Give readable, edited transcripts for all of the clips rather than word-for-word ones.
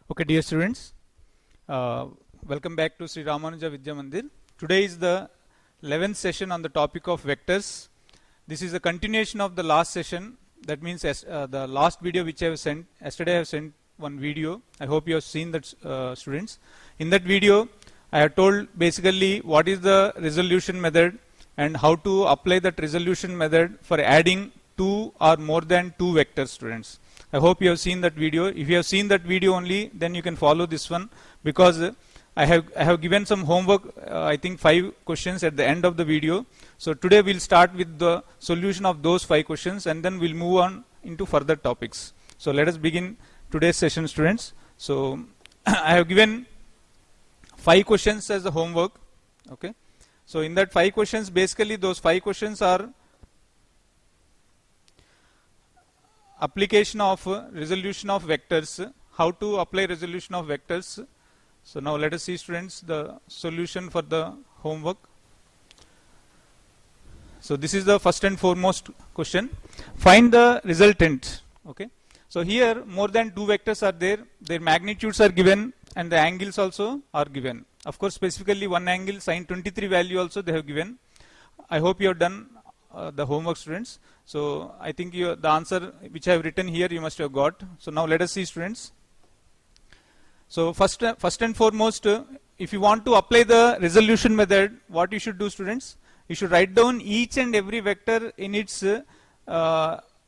Okay, dear students, welcome back to Sri Ramanuja Vidya Mandir. Today is the 11th session on the topic of vectors. This is a continuation of the last session. That means the last video which I have sent, yesterday I have sent one video. I hope you have seen that, students. In that video, I have told basically what is the resolution method and how to apply that resolution method for adding two or more than two vectors, students. I hope you have seen that video. If you have seen that video only, then you can follow this one, because I have given some homework, I think 5 questions at the end of the video. So today we'll start with the solution of those 5 questions and then we'll move on into further topics. So let us begin today's session, students. So I have given 5 questions as the homework. Okay. So in that 5 questions, basically those 5 questions are application of resolution of vectors, how to apply resolution of vectors. So now let us see, students, the solution for the homework. So this is the first and foremost question. Find the resultant. Okay. So here more than two vectors are there, their magnitudes are given and the angles also are given. Of course, specifically one angle sin 23 value also they have given. I hope you have done the homework, students. So I think the answer which I have written here you must have got. So now let us see, students. So first and foremost, if you want to apply the resolution method, what you should do, students? You should write down each and every vector in its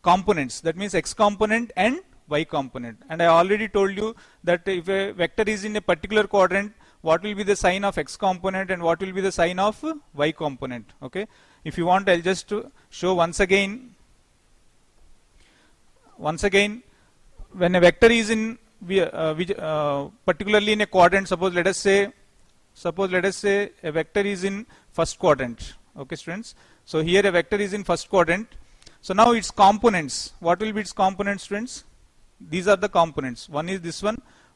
components. That means x component and y component. And I already told you that if a vector is in a particular quadrant, what will be the sign of x component and what will be the sign of y component. Okay. If you want, I'll just show once again. When a vector is in particularly in a quadrant, suppose let us say a vector is in first quadrant. Okay, students. So here a vector is in first quadrant. So now its components. What will be its components, students? These are the components. One is this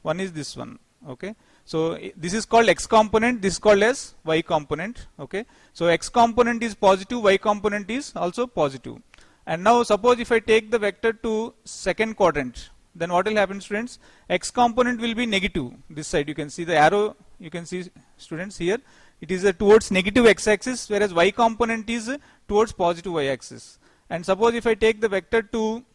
one is this one. Okay. So this is called x component, this is called as y component. Okay. So x component is positive, y component is also positive. And now suppose if I take the vector to second quadrant, then what will happen, students? X component will be negative. This side you can see the arrow, you can see, students, here. It is towards negative x-axis, whereas y component is towards positive y-axis. And suppose if I take the vector to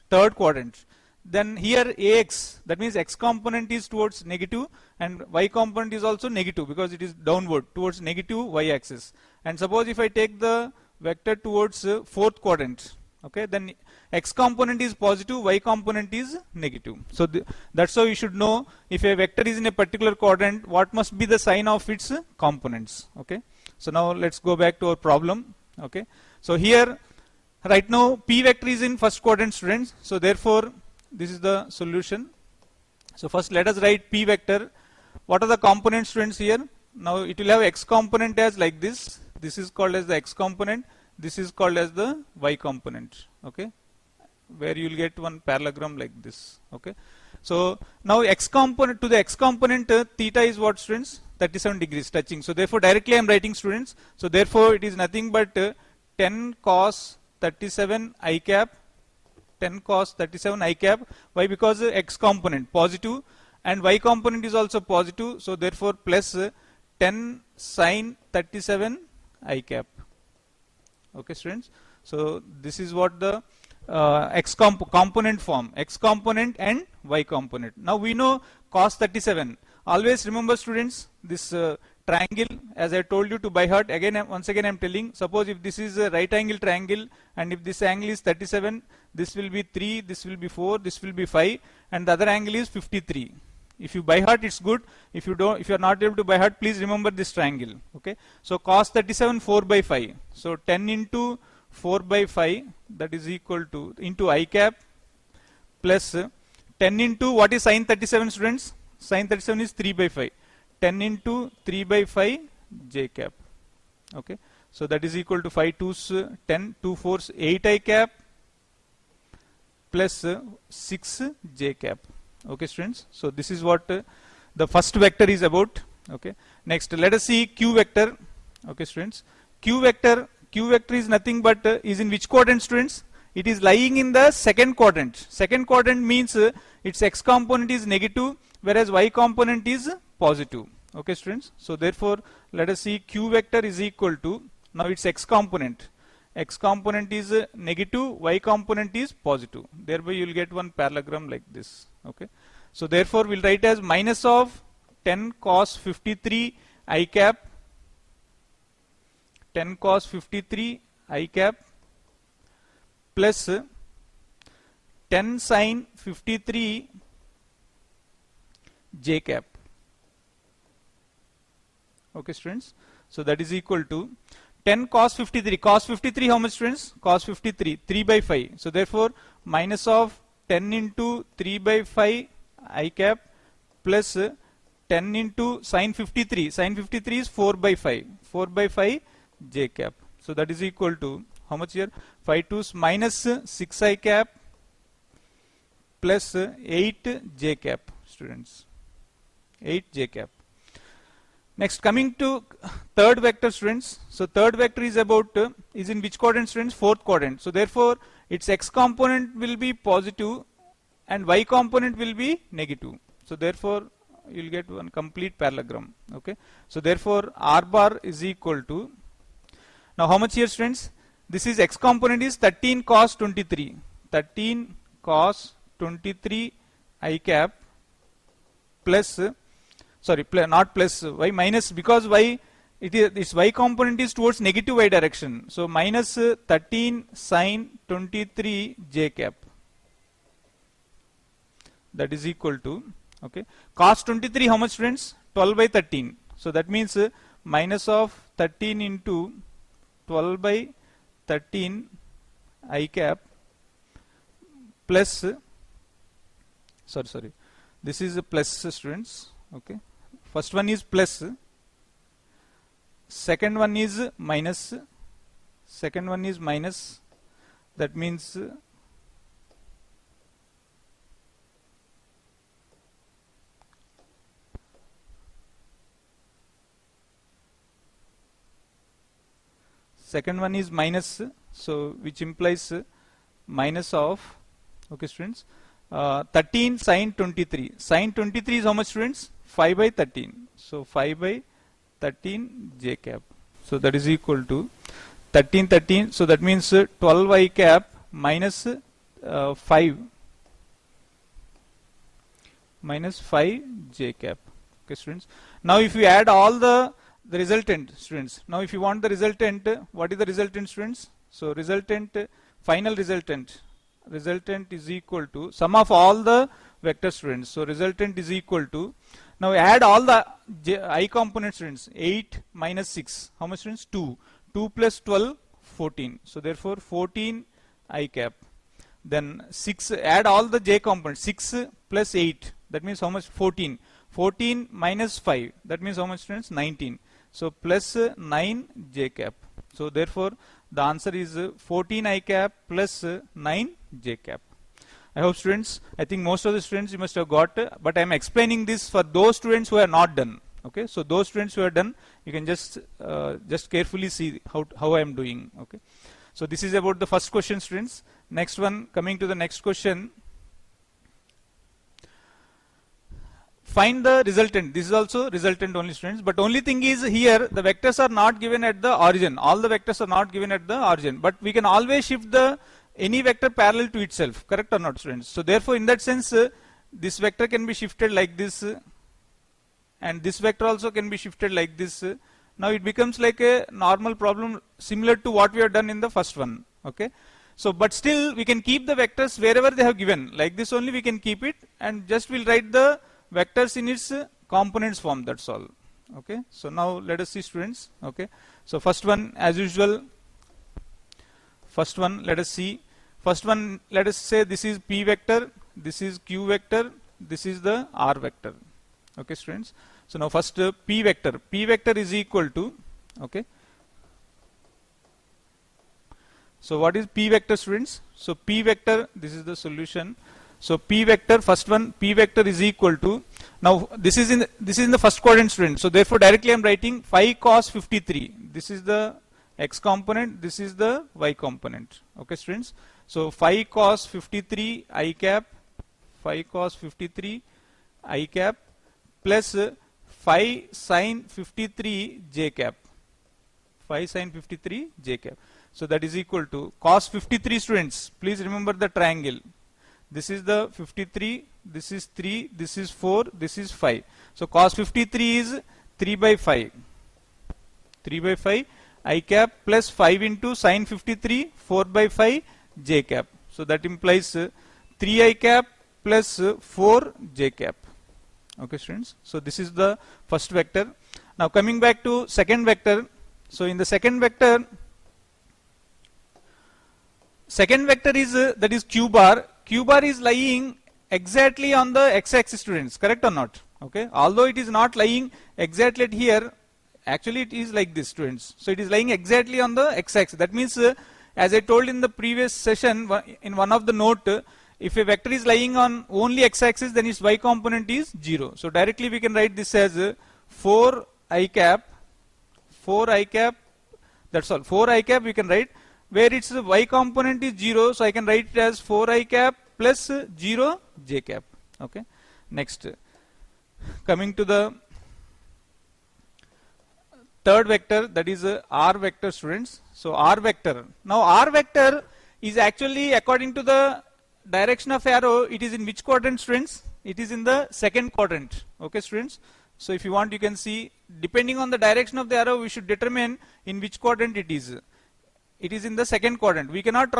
third quadrant, then here ax, that means x component is towards negative and y component is also negative because it is downward towards negative y-axis. And suppose if I take the vector towards fourth quadrant, okay, then x component is positive, y component is negative. So that's how you should know if a vector is in a particular quadrant, what must be the sign of its components. Okay. So now let's go back to our problem. Okay. So here right now p vector is in first quadrant, students. So therefore this is the solution. So first let us write p vector. What are the components, students, here? Now it will have x component as like this. This is called as the x component. This is called as the y component. Okay. Where you will get one parallelogram like this. Okay. So now x component to the x component theta is what, students? 37 degrees touching. So therefore directly I am writing, students. So therefore it is nothing but 10 cos 37 I cap. 10 cos 37 I cap. Why? Because x component positive and y component is also positive. So therefore plus 10 sin 37 I cap. Okay, students. So this is what the component form, x component and y component. Now we know cos 37. Always remember, students, this triangle, as I told you to by heart. Again, once again I am telling, suppose if this is a right angle triangle and if this angle is 37, this will be 3, this will be 4, this will be 5 and the other angle is 53. If you by heart, it's good. If you are not able to by heart, please remember this triangle. Okay. So cos 37 4 by 5. So 10 into 4 by 5, that is equal to into I cap plus 10 into what is sin 37, students? Sin 37 is 3 by 5. 10 into 3 by 5 j cap. Okay. So that is equal to 5 2s 10, 2 4s 8 I cap plus 6 j cap. Okay, students. So this is what the first vector is about. Okay. Next, let us see q vector. Okay, students. Q vector is nothing but is in which quadrant, students? it is lying in the second quadrant. Second quadrant means its x component is negative, whereas y component is positive. Okay, students. So therefore, let us see q vector is equal to, now its x component. X component is negative, y component is positive. Thereby you will get one parallelogram like this. Okay. So therefore, we'll write as minus of 10 cos 53 I cap, 10 cos 53 I cap plus 10 sin 53 j cap. Okay, students. So that is equal to 10 cos 53. Cos 53 how much, students? Cos 53 3 by 5. So therefore minus of 10 into 3 by 5 I cap plus 10 into sin 53. Sin 53 is 4 by 5. 4 by 5 j cap. So that is equal to how much here? 5 2's minus 6 I cap plus 8 j cap, students. 8 j cap. Next, coming to third vector, students. So third vector is about is in which quadrant, students? Fourth quadrant. So therefore its x component will be positive and y component will be negative. So therefore you will get one complete parallelogram. Okay. So therefore r bar is equal to, now how much here, students? This is x component is 13 cos 23. 13 cos 23 I cap plus, sorry, not plus, y minus, because y, it is, this y component is towards negative y direction. So minus 13 sin 23 j cap. That is equal to, okay, cos 23 how much, students? 12 by 13. So that means minus of 13 into 12 by 13 I cap plus, sorry, this is a plus, students. Okay, first one is plus, second one is minus, second one is minus, that means second one is minus, so which implies minus of, okay, students, 13 sin 23. Sin 23 is how much, students? 5 by 13. So 5 by 13 j cap. So that is equal to 13. So that means 12 I cap minus 5 j cap. Okay, students. Now if you add all the resultant, students. Now if you want the resultant, what is the resultant, students? So resultant, final resultant is equal to sum of all the vector, students. So resultant is equal to, now add all the I components, students. 8 minus 6, how much, students? 2. 2 plus 12, 14. So therefore 14 I cap. Then 6, add all the j components. 6 plus 8, that means how much? 14. 14 minus 5, that means how much, students? 19. So plus 9 j cap. So therefore the answer is 14 I cap plus 9 j cap. I hope, students, I think most of the students you must have got, but I am explaining this for those students who are not done. Okay, so those students who are done, you can just carefully see how I am doing. Okay, so this is about the first question, students. Next one, coming to the next question. Find the resultant. This is also resultant only, students, but only thing is here the vectors are not given at the origin. All the vectors are not given at the origin, but we can always shift the any vector parallel to itself. Correct or not, students? So therefore in that sense this vector can be shifted like this and this vector also can be shifted like this. Now it becomes like a normal problem similar to what we have done in the first one. Okay, so but still we can keep the vectors wherever they have given, like this only we can keep it, and just we'll write the vectors in its components form, that's all. Okay, so now let us see, students. Okay, so first one, as usual, first one let us see. First one, let us say this is p vector, this is q vector, this is the r vector. Okay, students. So now first p vector is equal to, okay, so what is p vector, students? So p vector, this is the solution. So p vector, first one, p vector is equal to, now this is in the first quadrant, students. So therefore directly I am writing 5 cos 53. This is the x component, this is the y component. Okay, students. So 5 cos 53 I cap, 5 cos 53 I cap plus 5 sin 53 j cap, 5 sin 53 j cap. So that is equal to cos 53, students. Please remember the triangle. This is the 53, this is 3, this is 4, this is 5. So cos 53 is 3 by 5. 3 by 5 I cap plus 5 into sin 53, 4 by 5 j cap. So that implies 3 I cap plus 4 j cap. Okay, students. So this is the first vector. Now coming back to second vector. So in the second vector is that is q bar. Q bar is lying exactly on the x-axis, students. Correct or not? Okay. Although it is not lying exactly at here, actually it is like this, students. So it is lying exactly on the x-axis. That means, as I told in the previous session, in one of the note, if a vector is lying on only x-axis, then its y component is 0. So directly we can write this as 4 I cap, that's all. 4 I cap we can write, where its y component is 0, so I can write it as 4 I cap plus 0 j cap. Okay. Next, coming to the third vector, that is r vector, students. So r vector. Now r vector is actually according to the direction of arrow. It is in which quadrant, students? It is in the second quadrant. Okay, students. So if you want, you can see, depending on the direction of the arrow, we should determine in which quadrant it is. It is in the second quadrant. We cannot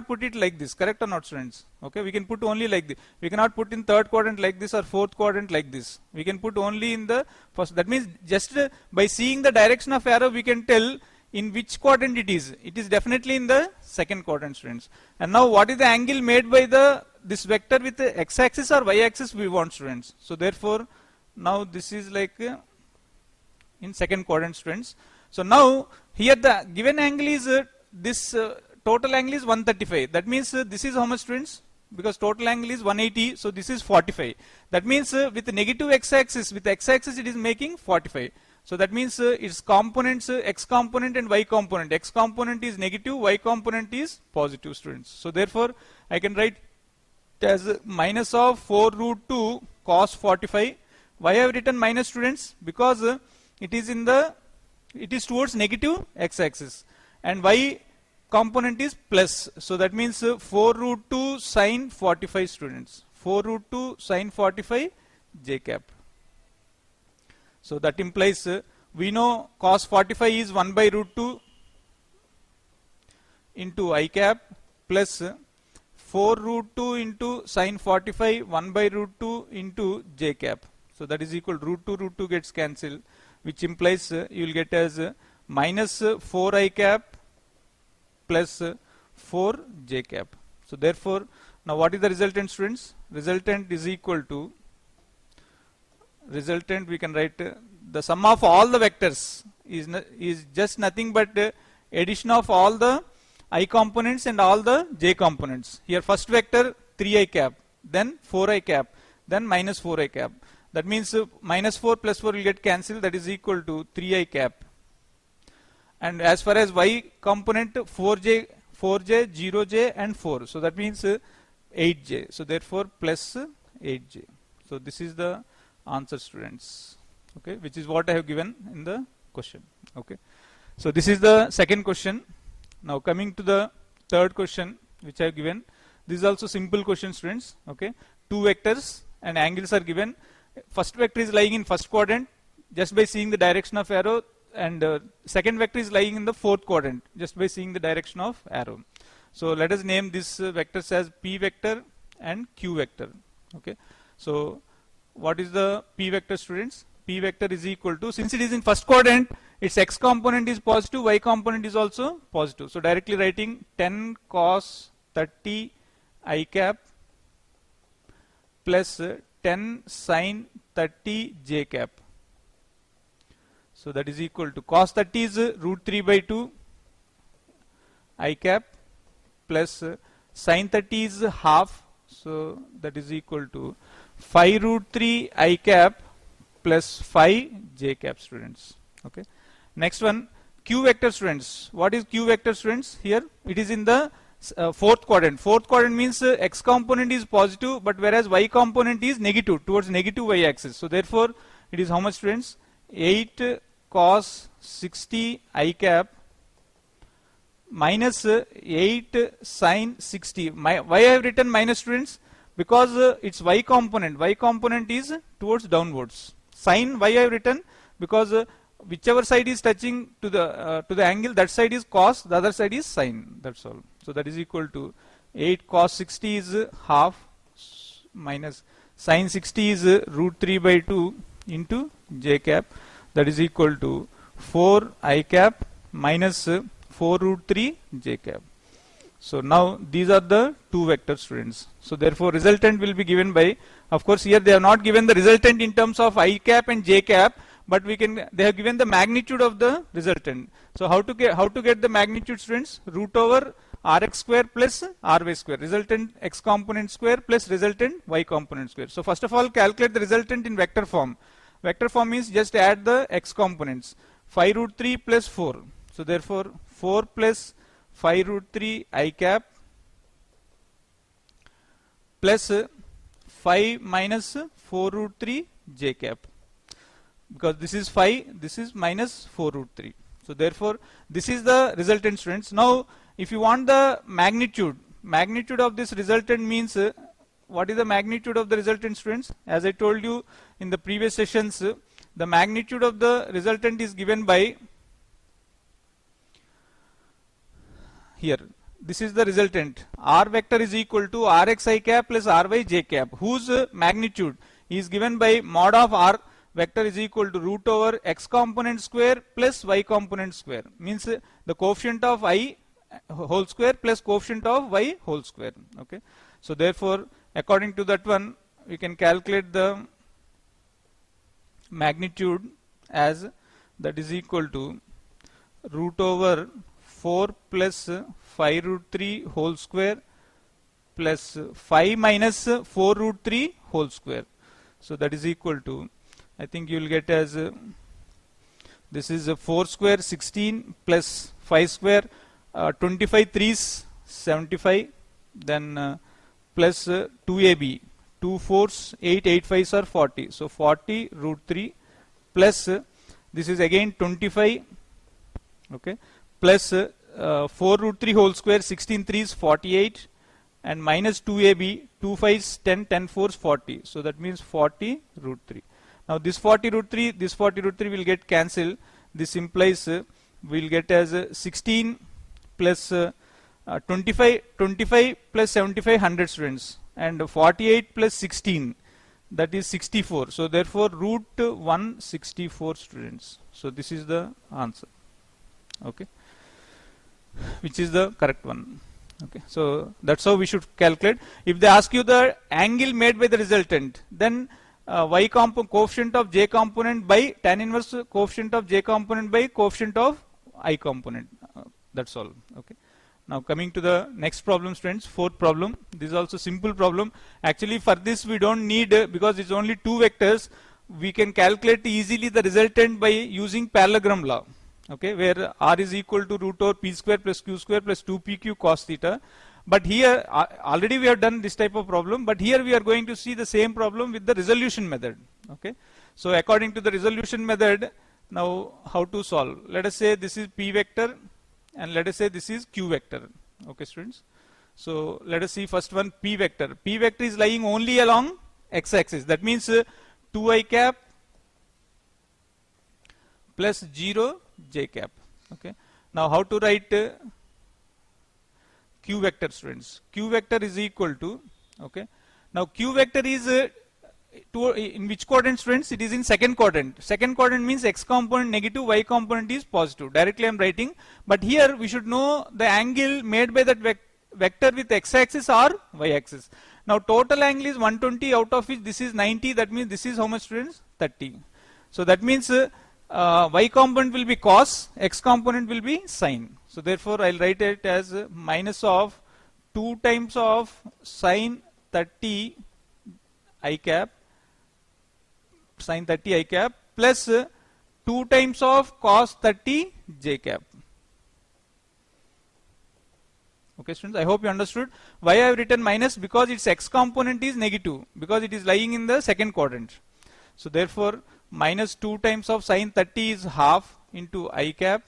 put it like this. Correct or not, students? Okay, we can put only like this. We cannot put in third quadrant like this or fourth quadrant like this. We can put only in the first. That means just by seeing the direction of arrow, we can tell in which quadrant it is. It is definitely in the second quadrant, students. And now what is the angle made by this vector with the x-axis or y-axis we want, students? So therefore, now this is like in second quadrant, students. So now here the given angle is this total angle is 135. That means this is how much, students? Because total angle is 180, so this is 45. That means with the negative x-axis, with x-axis it is making 45. So that means its components, x component and y component. X component is negative, y component is positive, students. So therefore I can write it as minus of 4 root 2 cos 45. Why I have written minus, students? Because it is towards negative x-axis, and y component is plus. So that means 4 root 2 sin 45, students. 4 root 2 sin 45 j cap. So that implies we know cos 45 is 1 by root 2 into I cap plus 4 root 2 into sin 45 1 by root 2 into j cap. So that is equal root 2 gets cancelled, which implies you will get as minus 4 I cap plus 4 j cap. So therefore, now what is the resultant, students? Resultant is equal to, resultant we can write the sum of all the vectors is just nothing but addition of all the I components and all the j components. Here first vector 3 I cap, then 4 I cap, then minus 4 I cap. That means minus 4 plus 4 will get cancelled. That is equal to 3 I cap. And as far as y component, 4j, 0j and 4. So that means 8j. So therefore plus 8j. So this is the answer, students. Okay, which is what I have given in the question. Okay. So this is the second question. Now coming to the third question which I have given. This is also simple question, students. Okay. Two vectors and angles are given. First vector is lying in first quadrant just by seeing the direction of arrow, and second vector is lying in the fourth quadrant just by seeing the direction of arrow. So let us name this vectors as p vector and q vector. Okay. So what is the p vector, students? P vector is equal to, since it is in first quadrant, its x component is positive, y component is also positive. So directly writing 10 cos 30 I cap plus 10 sin 30 j cap. So that is equal to cos 30 is root 3 by 2 I cap plus sin 30 is half. So that is equal to 5 root 3 I cap plus 5 j cap, students. Okay. Next one, q vector, students. What is q vector, students? Here it is in the fourth quadrant. Fourth quadrant means x component is positive, but whereas y component is negative, towards negative y axis. So therefore it is how much, students? 8 cos 60 I cap minus 8 sin 60. Why I have written minus, students? Because it's y component. Y component is towards downwards. Sin y I have written because whichever side is touching to the angle, that side is cos, the other side is sin. That's all. So that is equal to 8 cos 60 is half minus sin 60 is root 3 by 2 into j cap. That is equal to 4 I cap minus 4 root 3 j cap. So now these are the two vectors, students. So therefore resultant will be given by, of course here they have not given the resultant in terms of I cap and j cap, but they have given the magnitude of the resultant. So how to get the magnitude, students? Root over rx square plus ry square, resultant x component square plus resultant y component square. So first of all calculate the resultant in vector form. Vector form means just add the x components. 5 root 3 plus 4. So therefore 4 plus 5 root 3 I cap plus 5 minus 4 root 3 j cap. Because this is 5, this is minus 4 root 3. So therefore this is the resultant, students. Now if you want the magnitude of this resultant means what is the magnitude of the resultant, students? As I told you in the previous sessions, the magnitude of the resultant is given by here. This is the resultant. R vector is equal to Rx I cap plus Ry j cap, whose magnitude is given by mod of R vector is equal to root over x component square plus y component square. Means the coefficient of I whole square plus coefficient of y whole square. Okay. So therefore according to that one we can calculate the magnitude as that is equal to root over 4 plus 5 root 3 whole square plus 5 minus 4 root 3 whole square. So that is equal to, I think you will get as this is 4 square 16 plus 5 square 25 3s 75, then plus 2ab 2 4s 8 8 5s are 40. So 40 root 3 plus this is again 25, okay, plus 4 root 3 whole square 16 3s 48 and minus 2ab 2 5s 10 10 4s 40. So that means 40 root 3. Now this 40 root 3 will get cancelled. This implies we will get as 16 plus 25 plus 75 100, students, and 48 plus 16 that is 64. So therefore root 164, students. So this is the answer, okay, which is the correct one. Okay, so that's how we should calculate. If they ask you the angle made by the resultant, then y coefficient of j component by tan inverse coefficient of j component by coefficient of I component. That's all. Okay. Now coming to the next problem, students, fourth problem. This is also simple problem. Actually for this we don't need, because it's only two vectors, we can calculate easily the resultant by using parallelogram law. Okay, where r is equal to root over p square plus q square plus 2pq cos theta. But here already we have done this type of problem, but here we are going to see the same problem with the resolution method. Okay, so according to the resolution method, now how to solve? Let us say this is p vector and let us say this is q vector. Okay, students, so let us see first one, p vector. P vector is lying only along x-axis, that means 2i cap plus 0 j cap. Okay, now how to write q vector, students? Q vector is equal to, okay, now q vector is in which quadrant, students? It is in second quadrant. Second quadrant means x component negative, y component is positive. Directly I am writing, but here we should know the angle made by that vector with x-axis or y-axis. Now total angle is 120, out of which this is 90. That means this is how much, students? 30. So that means y component will be cos, x component will be sin. So therefore I'll write it as minus of 2 times of sin 30 I cap plus 2 times of cos 30 j cap. Okay, students, I hope you understood why I have written minus, because its x component is negative, because it is lying in the second quadrant. So therefore, minus 2 times of sine 30 is half into I cap,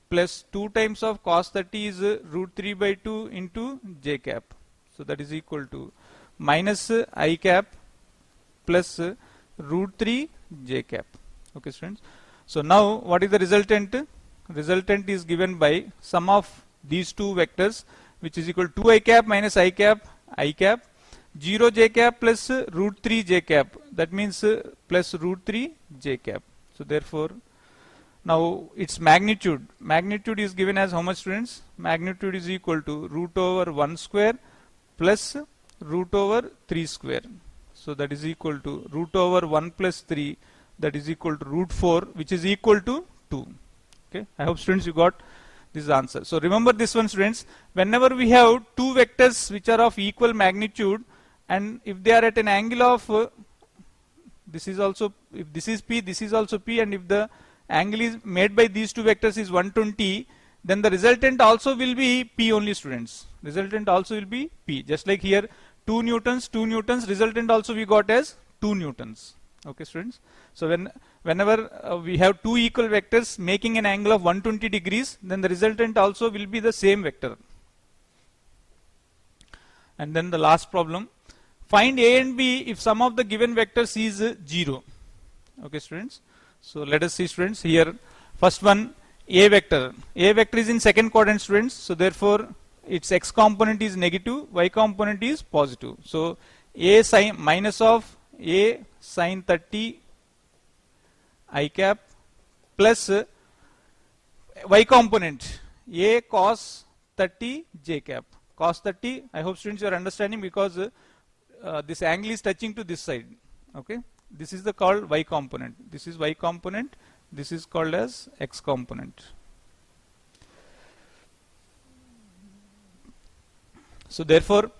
plus 2 times of cos 30 is root 3 by 2 into j cap. So that is equal to minus I cap plus root 3 j cap. Okay, students. So now what is the resultant? Resultant is given by sum of these two vectors, which is equal to 2 I cap minus I cap, 0 j cap plus root 3 j cap. That means plus root 3 j cap. So therefore, now its magnitude is given as how much, students? Magnitude is equal to root over 1 square plus root over 3 square. So that is equal to root over 1 plus 3, that is equal to root 4, which is equal to 2. Okay, I hope, students, you got this answer. So remember this one, students, whenever we have two vectors which are of equal magnitude, and if they are at an angle of this is also, if this is P, this is also P, and if the angle is made by these two vectors is 120, then the resultant also will be P only, students. Resultant also will be P. Just like here 2 newtons, resultant also we got as 2 newtons. Okay, students. So whenever we have two equal vectors making an angle of 120 degrees, then the resultant also will be the same vector. And then the last problem, find A and B if sum of the given vectors is 0. Okay, students. So let us see, students, here first one, A vector. A vector is in second quadrant, students. So therefore its x component is negative, y component is positive. So A sin minus of A sin 30 I cap plus y component A cos 30 j cap. Cos 30, I hope, students, you are understanding, because this angle is touching to this side. Okay, this is the called y component. This is y component. This is called as x component. So therefore,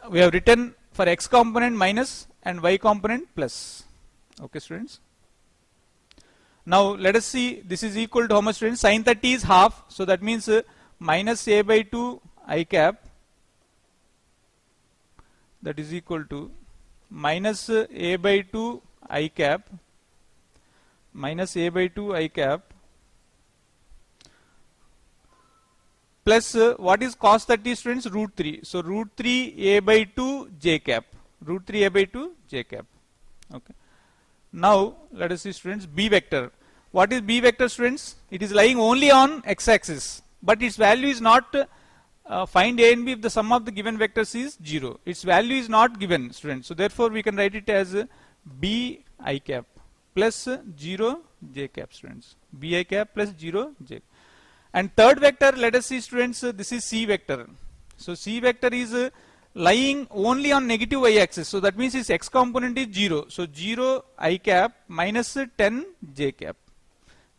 we have written for x component minus and y component plus. Okay, students. Now let us see, this is equal to how much, students? Sin 30 is half, so that means minus a by 2 I cap, that is equal to minus a by 2 I cap, minus a by 2 I cap, plus what is cos 30, students? Root 3. So root 3 a by 2 j cap, root 3 a by 2 j cap. Okay. Now let us see, students, B vector. What is B vector, students? It is lying only on x-axis, but its value is not find A and B if the sum of the given vectors is 0. Its value is not given, students. So therefore we can write it as B I cap plus 0 j cap, students. B I cap plus 0 j. And third vector, let us see, students, this is C vector. So C vector is lying only on negative y-axis. So that means its x component is 0. So 0 I cap minus 10 j cap.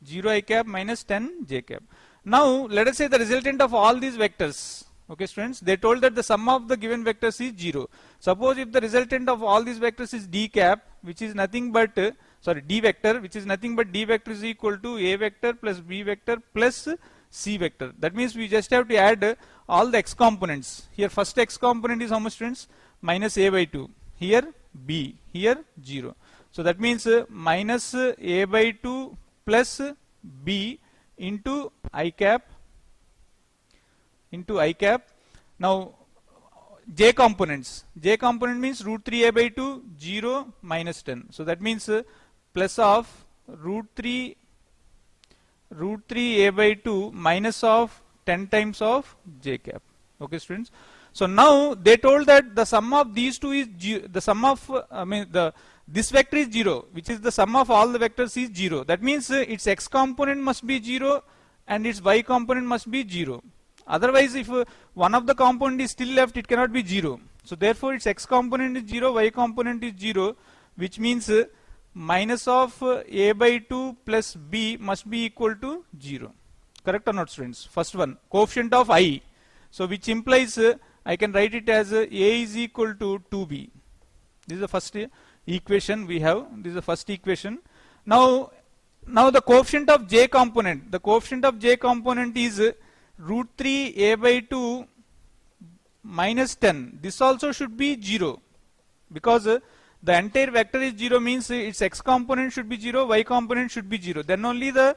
0 I cap minus 10 j cap. Now let us say the resultant of all these vectors. Okay, students, they told that the sum of the given vectors is 0. Suppose if the resultant of all these vectors is d cap, which is nothing but d vector, which is nothing but d vector is equal to a vector plus b vector plus c vector. That means we just have to add all the x components. Here first x component is how much, students? Minus a by 2. Here b. Here 0. So that means minus a by 2 plus b into I cap into I cap. Now j components. J component means root 3 a by 2, 0, minus 10. So that means plus of root 3 a by 2 minus of 10 times of j cap. Okay, students. So now they told that the sum of these two is the sum of this vector is 0, which is the sum of all the vectors is 0. That means its x component must be 0 and its y component must be 0. Otherwise, if one of the component is still left, it cannot be 0. So therefore its x component is 0, y component is 0, which means minus of a by 2 plus b must be equal to 0. Correct or not, students? First one, coefficient of I. So which implies I can write it as a is equal to 2b. This is the first equation we have. This is the first equation. Now the coefficient of j component. The coefficient of j component is root 3 a by 2 minus 10, this also should be 0, because the entire vector is 0 means its x component should be 0, y component should be 0, then only the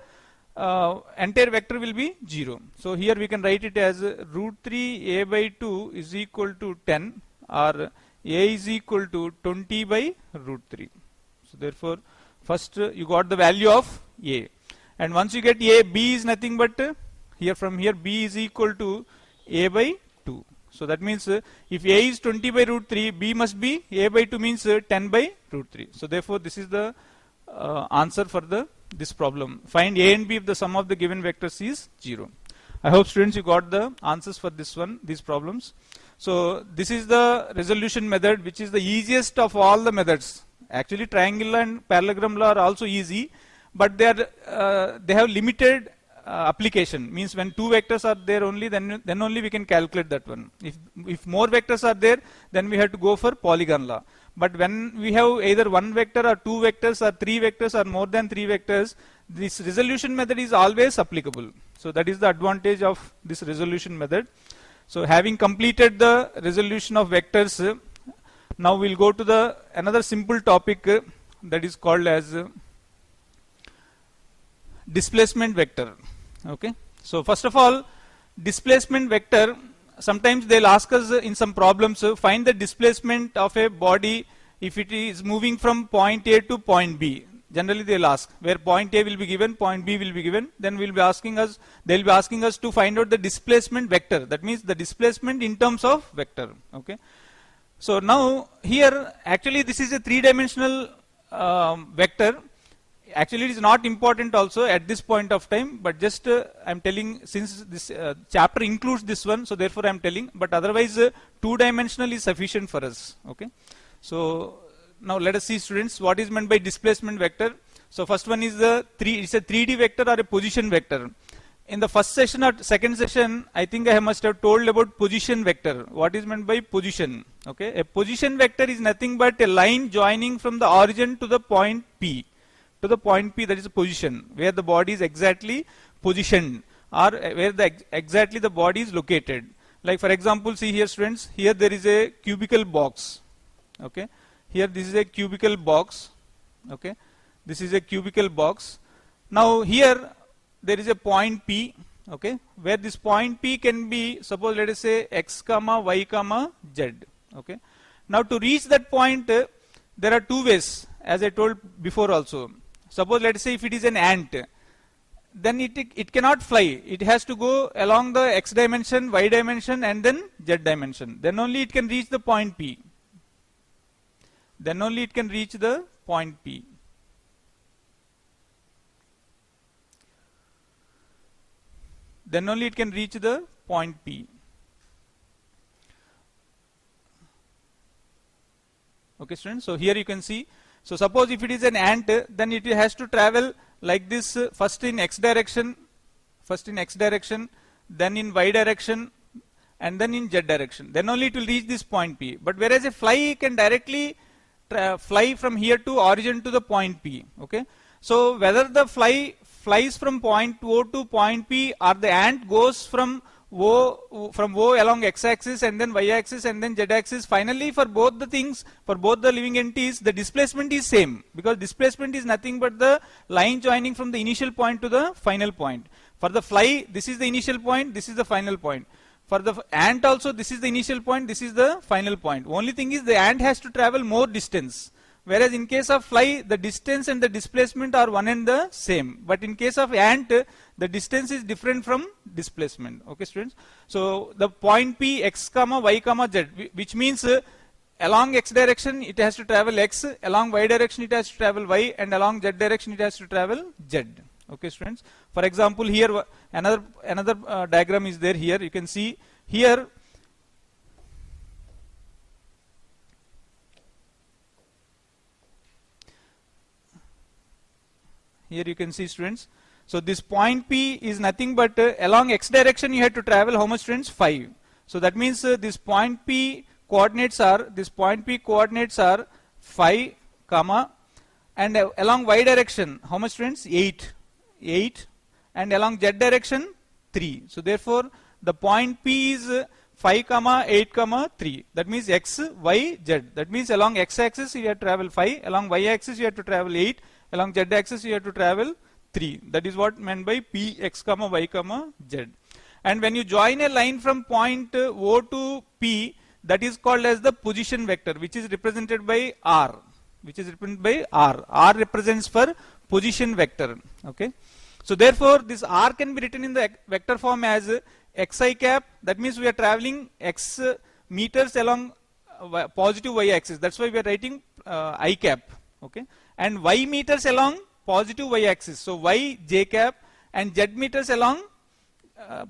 entire vector will be 0. So here we can write it as root 3 a by 2 is equal to 10, or a is equal to 20 by root 3. So therefore first you got the value of a, and once you get a, b is nothing but here from here b is equal to a by 2. So that means if a is 20 by root 3, b must be a by 2 means 10 by root 3. So therefore this is the answer for this problem. Find a and b if the sum of the given vectors is 0. I hope students you got the answers for these problems. So this is the resolution method, which is the easiest of all the methods. Actually triangle and parallelogram law are also easy, but they have limited application. Means when two vectors are there only, then only we can calculate that one. If more vectors are there, then we have to go for polygon law. But when we have either one vector or two vectors or three vectors or more than three vectors, this resolution method is always applicable. So that is the advantage of this resolution method. So having completed the resolution of vectors, now we'll go to another simple topic that is called as displacement vector. Okay. So first of all, displacement vector, sometimes they'll ask us in some problems, find the displacement of a body if it is moving from point A to point B. Generally they'll ask where point A will be given, point B will be given, then they'll be asking us to find out the displacement vector. That means the displacement in terms of vector. Okay. So now here actually this is a three-dimensional vector. Actually it is not important also at this point of time, but just I'm telling, since this chapter includes this one, so therefore I'm telling, but otherwise two-dimensional is sufficient for us. Okay. So now let us see, students, what is meant by displacement vector. So first one is it's a 3D vector or a position vector. In the first session or second session, I think I must have told about position vector. What is meant by position? Okay. A position vector is nothing but a line joining from the origin to the point P. To the point P, that is a position where the body is exactly positioned, or where exactly the body is located. Like for example, see here, students, here there is a cubical box. Okay. Here this is a cubical box. Okay. This is a cubical box. Now here there is a point P. Okay. Where this point P can be, suppose let us say x comma y comma z. Okay. Now to reach that point, there are two ways, as I told before also. Suppose let us say if it is an ant, then it cannot fly. It has to go along the x dimension, y dimension, and then z dimension. Then only it can reach the point P. Then only it can reach the point P. Then only it can reach the point P. Okay, students. So here you can see. So suppose if it is an ant, then it has to travel like this, first in x direction, then in y direction, and then in z direction. Then only it will reach this point P. But whereas a fly can directly fly from here to origin to the point P. Okay. So whether the fly flies from point O to point P, or the ant goes from O along x-axis and then y-axis and then z-axis, finally for both the things, for both the living entities, the displacement is same, because displacement is nothing but the line joining from the initial point to the final point. For the fly, this is the initial point, this is the final point. For the ant also, this is the initial point, this is the final point. Only thing is the ant has to travel more distance. Whereas in case of fly, the distance and the displacement are one and the same. But in case of ant, the distance is different from displacement. Okay, students. So the point P, x comma y comma z, which means along x direction it has to travel x, along y direction it has to travel y, and along z direction it has to travel z. Okay, students. For example, here another diagram is there. Here you can see here. Here you can see, students. So this point P is nothing but along x direction you have to travel how much, students? 5. So that means this point P coordinates are 5, comma, and along y direction how much, students? 8, and along z direction 3. So therefore the point P is 5 comma 8 comma 3. That means x, y, z. That means along x axis you have to travel 5, along y axis you have to travel 8, along z axis you have to travel 3. That is what meant by p x comma y comma z. And when you join a line from point O to P, that is called as the position vector, which is represented by R. Which is represented by R. R represents for position vector. Okay. So therefore, this R can be written in the vector form as xi cap. That means we are traveling x meters along positive y axis. That's why we are writing I cap. Okay. And y meters along positive y axis. So y j cap, and z meters along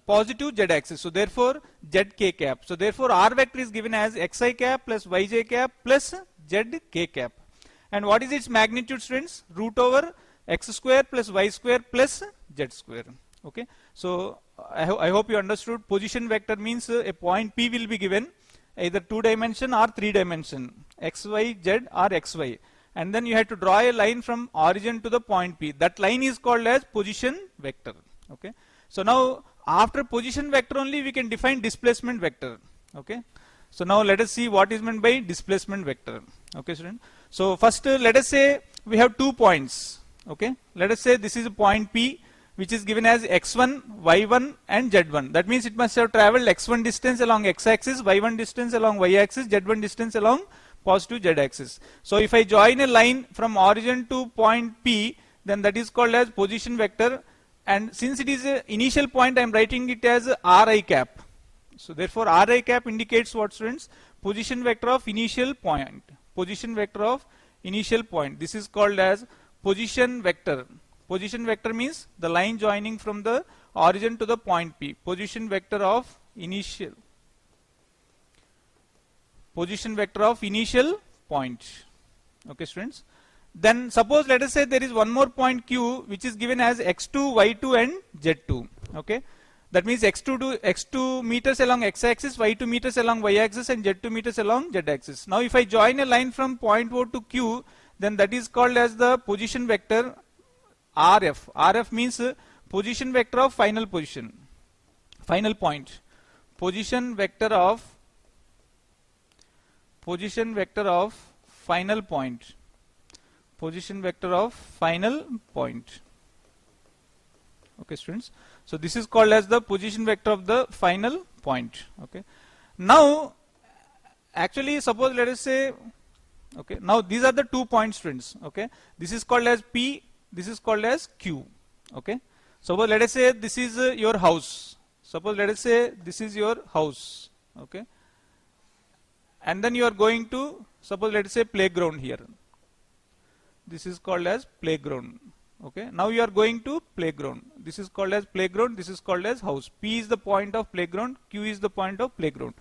positive z axis. So therefore z k cap. So therefore R vector is given as xi cap plus yj cap plus z k cap. And what is its magnitude, students? Root over x square plus y square plus z square. Okay. So I hope you understood. Position vector means a point P will be given either 2 dimension or 3 dimension, x y z or x y, and then you have to draw a line from origin to the point P. That line is called as position vector. Okay. So now after position vector only we can define displacement vector. Okay. So now let us see what is meant by displacement vector. Okay, student. So first let us say we have 2 points. Okay. Let us say this is a point P, which is given as x1, y1 and z1. That means it must have traveled x1 distance along x-axis, y1 distance along y-axis, z1 distance along positive z-axis. So if I join a line from origin to point P, then that is called as position vector. And since it is an initial point, I am writing it as Ri cap. So therefore Ri cap indicates what, students? Position vector of initial point. Position vector of initial point. This is called as position vector. Position vector means the line joining from the origin to the point P. Position vector of initial. Position vector of initial point. Okay, students. Then suppose let us say there is one more point Q, which is given as x2, y2 and z2. Okay. That means x2 meters along x-axis, y2 meters along y-axis and z2 meters along z-axis. Now if I join a line from point O to Q, then that is called as the position vector RF. RF means position vector of final position, final point. Position vector of final point. Position vector of final point. Okay, students. So this is called as the position vector of the final point. Okay. Now, actually, suppose let us say, okay. Now these are the 2 points, students. Okay. This is called as P. This is called as Q. Okay. Suppose let us say this is your house. Suppose let us say this is your house. Okay. And then you are going to, suppose let us say, playground here. This is called as playground. Okay. Now you are going to playground. This is called as playground. This is called as house. P is the point of playground. Q is the point of playground.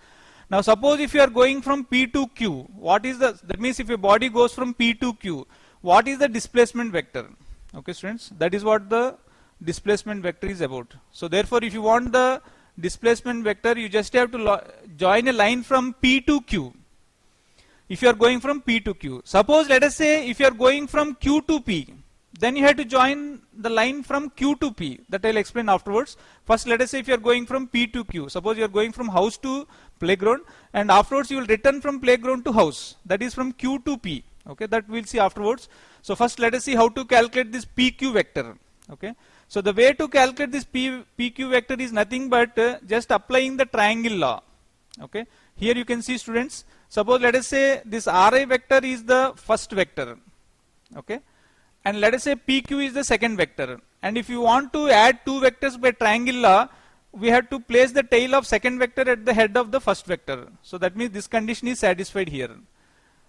Now suppose if you are going from P to Q, what is the, that means if your body goes from P to Q, what is the displacement vector? Okay, students. That is what the displacement vector is about. So therefore if you want the displacement vector, you just have to join a line from P to Q. If you are going from P to Q. Suppose let us say if you are going from Q to P, then you have to join the line from Q to P. That I will explain afterwards. First let us say if you are going from P to Q. Suppose you are going from house to playground, and afterwards you will return from playground to house. That is from Q to P. Okay, that we will see afterwards. So first let us see how to calculate this PQ vector. Okay. So the way to calculate this PQ vector is nothing but just applying the triangle law. Okay. Here you can see, students, suppose let us say this Ri vector is the first vector. Okay. And let us say PQ is the second vector. And if you want to add 2 vectors by triangle law, we have to place the tail of second vector at the head of the first vector. So that means this condition is satisfied here.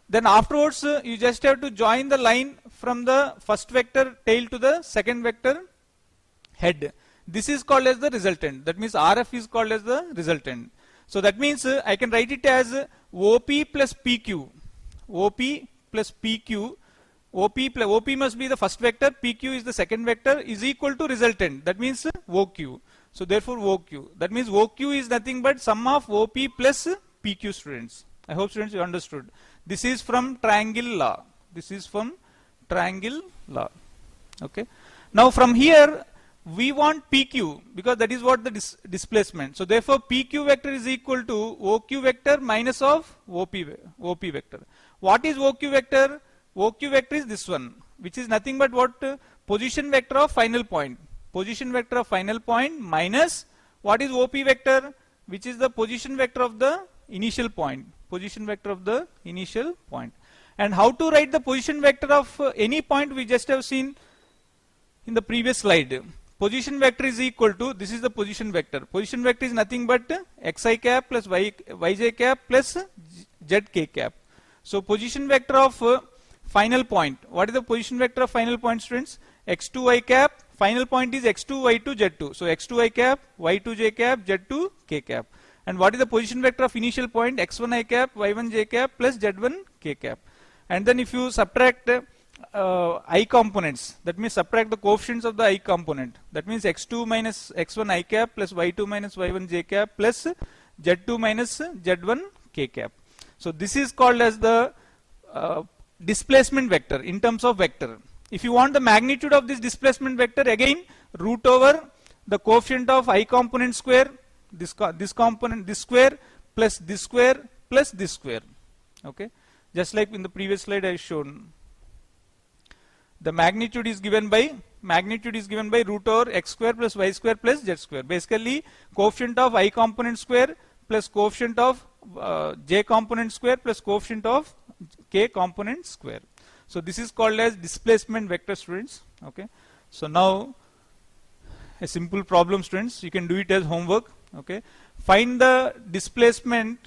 Then afterwards you just have to join the line from the first vector tail to the second vector head. This is called as the resultant. That means RF is called as the resultant. So that means I can write it as OP plus PQ. OP plus PQ. OP must be the first vector, PQ is the second vector, is equal to resultant. That means OQ. So therefore OQ. That means OQ is nothing but sum of OP plus PQ, students. I hope students you understood. This is from triangle law. This is from triangle law. Okay. Now from here we want PQ because that is what the displacement. So therefore PQ vector is equal to OQ vector minus of OP vector. What is OQ vector? OQ vector is this one, which is nothing but what? Position vector of final point. Position vector of final point minus what is OP vector, which is the position vector of the initial point. Position vector of the initial point. And how to write the position vector of any point we just have seen in the previous slide. Position vector is equal to, this is the position vector. Position vector is nothing but xi cap plus yj cap plus zk cap. So position vector of final point. What is the position vector of final point, students? x2 cap. Final point is x2 y2 z2. So x2 cap, y2 j cap, z2 k cap. And what is the position vector of initial point? x1 I cap, y1 j cap plus z1 k cap. And then if you subtract I components, that means subtract the coefficients of the I component. That means x2 minus x1 I cap plus y2 minus y1 j cap plus z2 minus z1 k cap. So this is called as the displacement vector in terms of vector. If you want the magnitude of this displacement vector, again root over the coefficient of I component square, this component, this square plus this square plus this square. Okay, just like in the previous slide I shown. The magnitude is given by root over x square plus y square plus z square. Basically coefficient of I component square plus coefficient of j component square plus coefficient of k component square. So this is called as displacement vector, students. Okay, so now a simple problem, students, you can do it as homework. Okay, find the displacement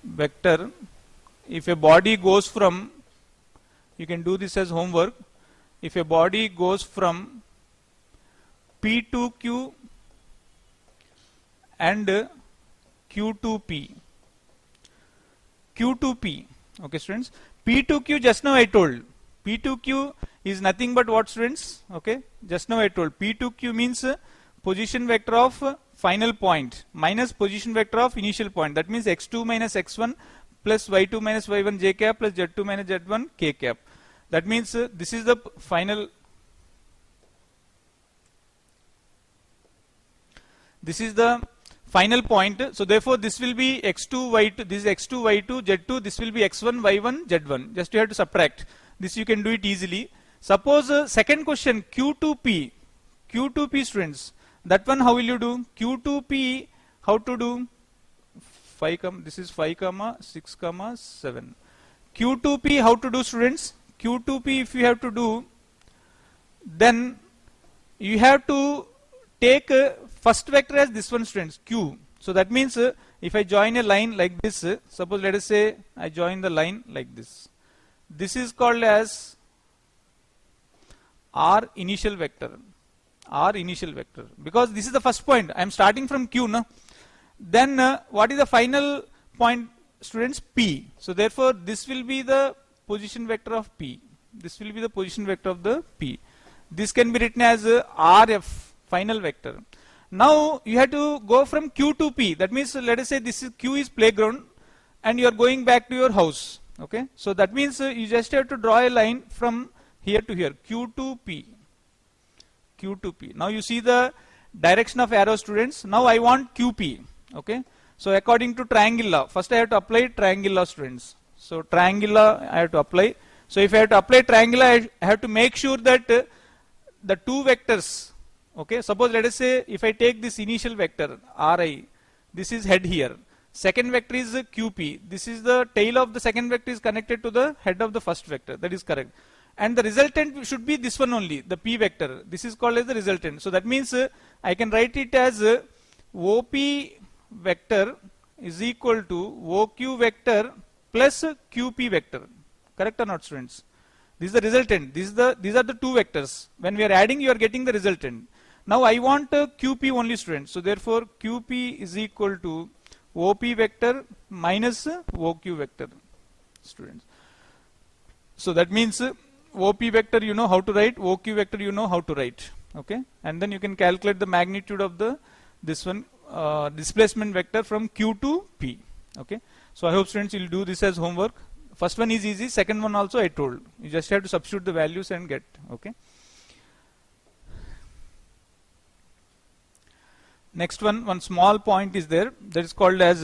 vector if a body goes from, you can do this as homework, if a body goes from P to Q and Q to P. Q to P. Okay, students. P to Q, just now I told. P to Q is nothing but what, students? Okay, just now I told. P to Q means position vector of final point minus position vector of initial point. That means x2 minus x1 plus y2 minus y1 j cap plus z2 minus z1 k cap. That means this is the final. This is the final point. So therefore this will be x2 y2, this is x2 y2 z2, this will be x1 y1 z1. Just you have to subtract. This you can do it easily. Suppose second question, q to p. Q to p, students. That one how will you do? Q to p, how to do? 5, this is 5, 6, 7. Q to p, how to do, students? Q to p, if you have to do, then you have to take first vector as this one, students, q. So that means if I join a line like this, suppose let us say I join the line like this. This is called as R initial vector. R initial vector, because this is the first point. I am starting from Q, no? Then what is the final point, students? P. So therefore this will be the position vector of P. This will be the position vector of the P. This can be written as RF, final vector. Now you have to go from Q to P. That means let us say this is Q is playground and you are going back to your house. Okay, so that means you just have to draw a line from here to here, Q to P. Q to P. Now you see the direction of arrow, students. Now I want QP. Okay, so according to triangle law, first I have to apply triangle law, students. So triangle law I have to apply. So if I have to apply triangle law, I have to make sure that the two vectors, okay, suppose let us say if I take this initial vector Ri, this is head here, second vector is QP, this is the tail of the second vector is connected to the head of the first vector, that is correct. And the resultant should be this one only, the P vector. This is called as the resultant. So that means I can write it as OP vector is equal to OQ vector plus QP vector. Correct or not, students? This is the resultant. These are the two vectors. When we are adding, you are getting the resultant. Now I want QP only, students. So therefore QP is equal to OP vector minus OQ vector, students. So that means OP vector you know how to write, OQ vector you know how to write. Okay, and then you can calculate the magnitude of the this one displacement vector from Q to P. Okay, so I hope students will do this as homework. First one is easy, second one also I told. You just have to substitute the values and get. Okay. Next one small point is there, that is called as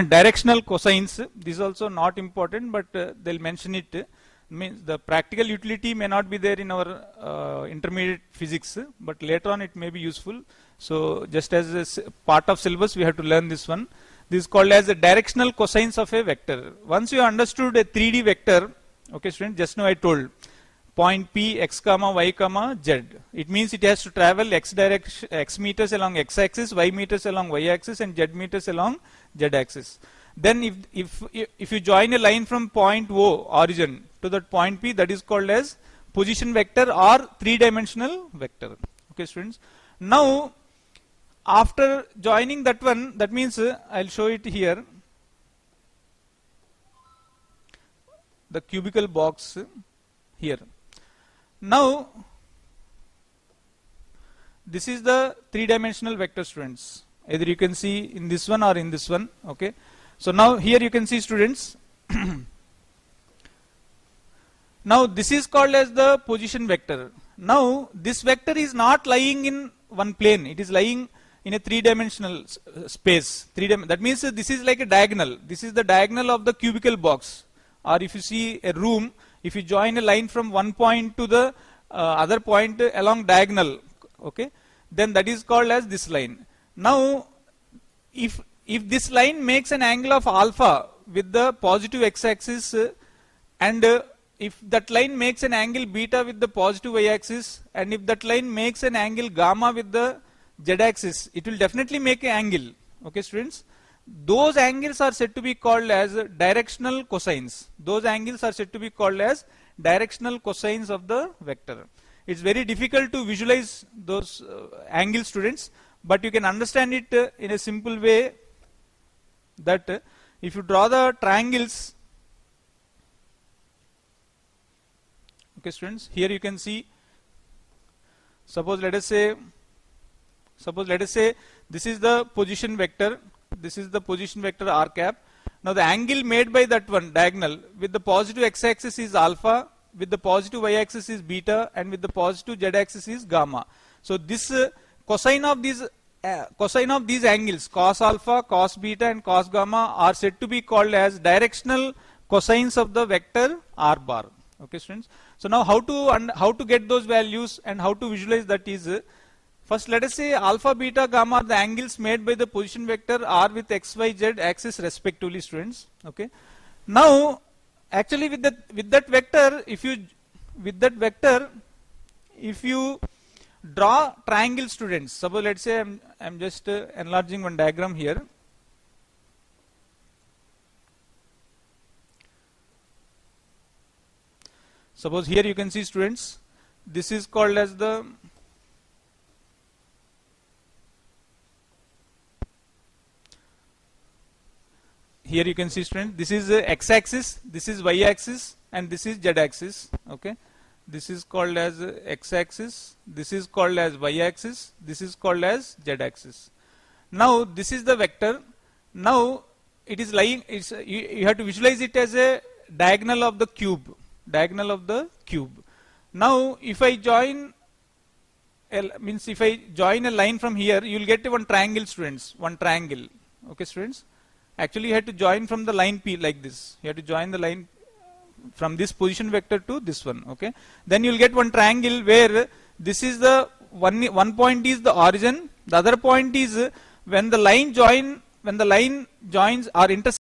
directional cosines. This is also not important, but they'll mention it. Means the practical utility may not be there in our intermediate physics, but later on it may be useful. So just as a part of syllabus, we have to learn this one. This is called as the directional cosines of a vector. Once you understood a 3D vector, okay student, just now I told point P, x comma, y comma, z. It means it has to travel x meters along x axis, y meters along y axis, and z meters along z axis. Then if you join a line from point O origin to that point P, that is called as position vector or three-dimensional vector. Okay students. Now after joining that one, that means I'll show it here. The cubical box here. Now this is the three-dimensional vector, students. Either you can see in this one or in this one. Okay. So now here you can see, students. Now this is called as the position vector. Now this vector is not lying in one plane. It is lying in a three-dimensional space. That means this is like a diagonal. This is the diagonal of the cubical box. Or if you see a room, if you join a line from one point to the other point along diagonal, okay, then that is called as this line. Now if this line makes an angle of alpha with the positive x-axis, and if that line makes an angle beta with the positive y-axis, and if that line makes an angle gamma with the z-axis, it will definitely make an angle. Okay students, those angles are said to be called as directional cosines. Those angles are said to be called as directional cosines of the vector. It's very difficult to visualize those angles, students, but you can understand it in a simple way, that if you draw the triangles, okay students, here you can see, suppose let us say this is the position vector, this is the position vector r cap. Now the angle made by that one diagonal with the positive x-axis is alpha, with the positive y-axis is beta, and with the positive z-axis is gamma. So this cosine of these angles, cos alpha, cos beta, and cos gamma, are said to be called as directional cosines of the vector r bar. Okay students. So now how to get those values and how to visualize that is, first let us say alpha, beta, gamma are the angles made by the position vector r with x, y, z axis respectively, students. Okay. Now actually with that vector, if you draw triangle, students, suppose let's say I'm just enlarging one diagram here. Suppose here you can see, students, this is called as the here you can see, students, this is x-axis, this is y-axis, and this is z-axis. Okay, this is called as x-axis, this is called as y-axis, this is called as z-axis. Now this is the vector. Now it is lying. You have to visualize it as a diagonal of the cube. Diagonal of the cube. Now if I join a line from here, you will get one triangle, students. One triangle. Okay, students. Actually, you have to join from the line P like this. You have to join the line from this position vector to this one. Okay. Then you will get one triangle where this is the one point is the origin. The other point is when the line joins or intersects